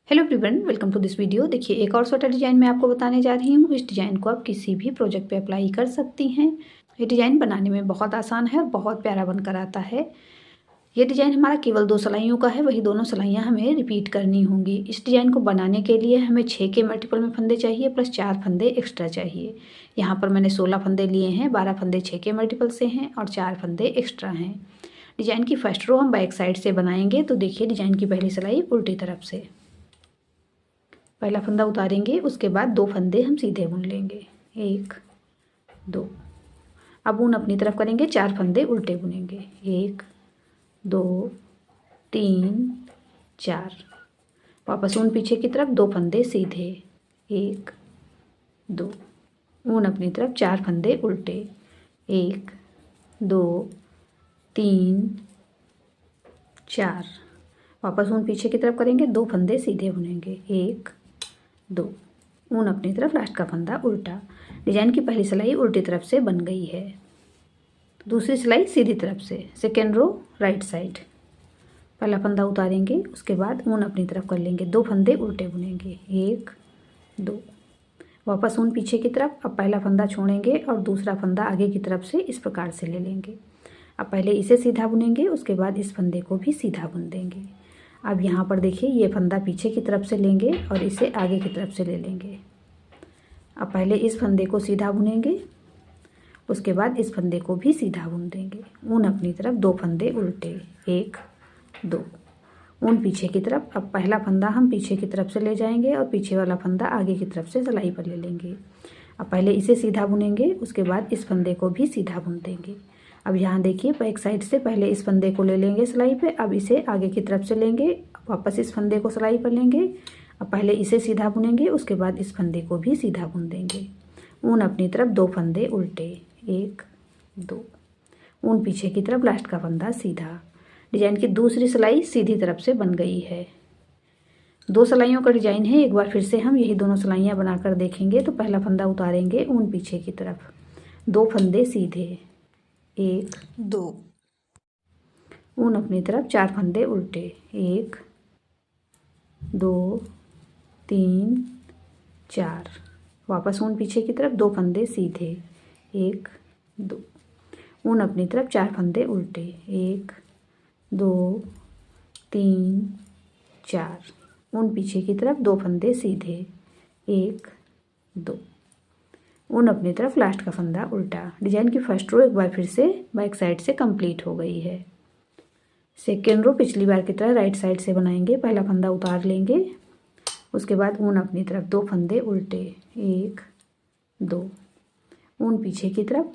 Hello everyone, welcome to this video. देखिए, एक और स्वेटर डिज़ाइन मैं आपको बताने जा रही हूँ। इस डिज़ाइन को आप किसी भी प्रोजेक्ट पे अप्लाई कर सकती हैं। ये डिज़ाइन बनाने में बहुत आसान है और बहुत प्यारा बनकर आता है। ये डिज़ाइन हमारा केवल 2 सिलाइयों का है, वही दोनों सिलाइयाँ हमें रिपीट करनी होंगी। इस डिज़ाइन को बनाने के लिए हमें 6 के मल्टीपल में फंदे चाहिए प्लस 4 फंदे एक्स्ट्रा चाहिए। यहाँ पर मैंने 16 फंदे लिए हैं, 12 फंदे 6 के मल्टीपल से हैं और 4 फंदे एक्स्ट्रा हैं। डिज़ाइन की फर्स्ट रो हम बैक साइड से बनाएंगे। तो देखिए, डिज़ाइन की पहली सिलाई उल्टी तरफ से पहला फंदा उतारेंगे, उसके बाद 2 फंदे हम सीधे बुन लेंगे, 1 2। अब ऊन अपनी तरफ करेंगे, 4 फंदे उल्टे बुनेंगे, 1 2 3 4। वापस ऊन पीछे की तरफ, 2 फंदे सीधे, 1 2। ऊन अपनी तरफ, 4 फंदे उल्टे, 1 2 3 4। वापस ऊन पीछे की तरफ करेंगे, 2 फंदे सीधे बुनेंगे, 1 2। ऊन अपनी तरफ, लास्ट का फंदा उल्टा। डिजाइन की पहली सिलाई उल्टी तरफ से बन गई है। दूसरी सिलाई सीधी तरफ से, सेकेंड रो राइट साइड। पहला फंदा उतारेंगे, उसके बाद ऊन अपनी तरफ कर लेंगे, 2 फंदे उल्टे बुनेंगे, 1 2। वापस ऊन पीछे की तरफ। अब पहला फंदा छोड़ेंगे और दूसरा फंदा आगे की तरफ से इस प्रकार से ले लेंगे। अब पहले इसे सीधा बुनेंगे, उसके बाद इस फंदे को भी सीधा बुन देंगे। अब यहाँ पर देखिए, ये फंदा पीछे की तरफ से लेंगे और इसे आगे की तरफ से ले लेंगे। अब पहले इस फंदे को सीधा बुनेंगे, उसके बाद इस फंदे को भी सीधा बुन देंगे। ऊन अपनी तरफ, 2 फंदे उल्टे, 1 2। ऊन पीछे की तरफ। अब पहला फंदा हम पीछे की तरफ से ले जाएंगे और पीछे वाला फंदा आगे की तरफ से सिलाई पर ले लेंगे। अब पहले इसे सीधा बुनेंगे, उसके बाद इस फंदे को भी सीधा बुन देंगे। अब यहाँ देखिए, बैक साइड से पहले इस फंदे को ले लेंगे सिलाई पे, अब इसे आगे की तरफ से लेंगे, वापस इस फंदे को सिलाई पर लेंगे। अब पहले इसे सीधा बुनेंगे, उसके बाद इस फंदे को भी सीधा बुन देंगे। ऊन अपनी तरफ, 2 फंदे उल्टे, 1 2। ऊन पीछे की तरफ, लास्ट का फंदा सीधा। डिजाइन की दूसरी सिलाई सीधी तरफ से बन गई है। 2 सिलाइयों का डिजाइन है। एक बार फिर से हम यही दोनों सिलाइयाँ बनाकर देखेंगे। तो पहला फंदा उतारेंगे, ऊन पीछे की तरफ, 2 फंदे सीधे, 1 2। ऊन अपनी तरफ, 4 फंदे उल्टे, 1 2 3 4। वापस ऊन पीछे की तरफ, 2 फंदे सीधे, 1 2। ऊन अपनी तरफ, 4 फंदे उल्टे, 1 2 3 4। ऊन पीछे की तरफ, 2 फंदे सीधे, 1 2। ऊन अपनी तरफ, लास्ट का फंदा उल्टा। डिजाइन की फर्स्ट रो एक बार फिर से बैक साइड से कंप्लीट हो गई है। सेकेंड रो पिछली बार की तरह राइट साइड से बनाएंगे। पहला फंदा उतार लेंगे, उसके बाद ऊन अपनी तरफ, 2 फंदे उल्टे, 1 2। ऊन पीछे की तरफ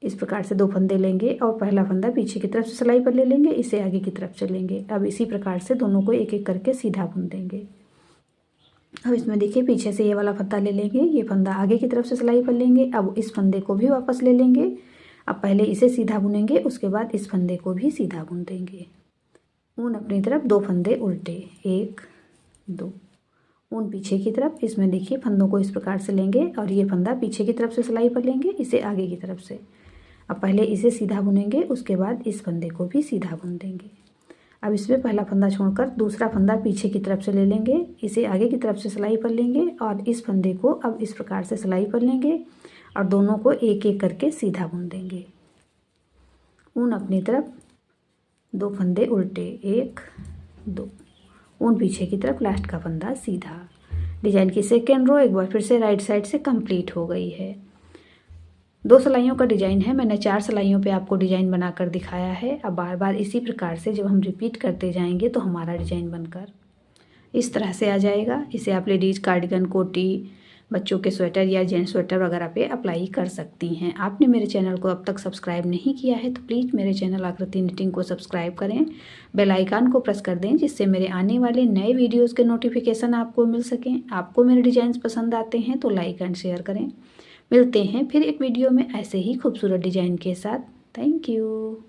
इस प्रकार से 2 फंदे लेंगे और पहला फंदा पीछे की तरफ से सिलाई पर ले लेंगे, इसे आगे की तरफ से लेंगे। अब इसी प्रकार से दोनों को एक एक करके सीधा बुन देंगे। अब इसमें देखिए, पीछे से ये वाला फंदा ले लेंगे, ये फंदा आगे की तरफ से सिलाई पर लेंगे। अब इस फंदे को भी वापस ले लेंगे। अब पहले इसे सीधा बुनेंगे, उसके बाद इस फंदे को भी सीधा बुन देंगे। ऊन अपनी तरफ, 2 फंदे उल्टे, 1 2। ऊन पीछे की तरफ। इसमें देखिए, फंदों को इस प्रकार से लेंगे और ये फंदा पीछे की तरफ से सिलाई पर लेंगे, इसे आगे की तरफ से। अब पहले इसे सीधा बुनेंगे, उसके बाद इस फंदे को भी सीधा बुन देंगे। अब इसमें पहला फंदा छोड़कर दूसरा फंदा पीछे की तरफ से ले लेंगे, इसे आगे की तरफ से सिलाई पर लेंगे और इस फंदे को अब इस प्रकार से सिलाई पर लेंगे और दोनों को एक एक करके सीधा बुन देंगे। ऊन अपनी तरफ, 2 फंदे उल्टे, 1 2। ऊन पीछे की तरफ, लास्ट का फंदा सीधा। डिजाइन की सेकेंड रो एक बार फिर से राइट साइड से कंप्लीट हो गई है। 2 सिलाइयों का डिजाइन है। मैंने 4 सिलाइयों पे आपको डिजाइन बनाकर दिखाया है। अब बार बार इसी प्रकार से जब हम रिपीट करते जाएंगे तो हमारा डिजाइन बनकर इस तरह से आ जाएगा। इसे आप लेडीज कार्डिगन, कोटी, बच्चों के स्वेटर या जेंट्स स्वेटर वगैरह पे अप्लाई कर सकती हैं। आपने मेरे चैनल को अब तक सब्सक्राइब नहीं किया है तो प्लीज़ मेरे चैनल आकृति निटिंग को सब्सक्राइब करें, बेल आइकन को प्रेस कर दें, जिससे मेरे आने वाले नए वीडियोज़ के नोटिफिकेशन आपको मिल सकें। आपको मेरे डिज़ाइंस पसंद आते हैं तो लाइक एंड शेयर करें। मिलते हैं फिर एक वीडियो में ऐसे ही खूबसूरत डिज़ाइन के साथ। Thank you.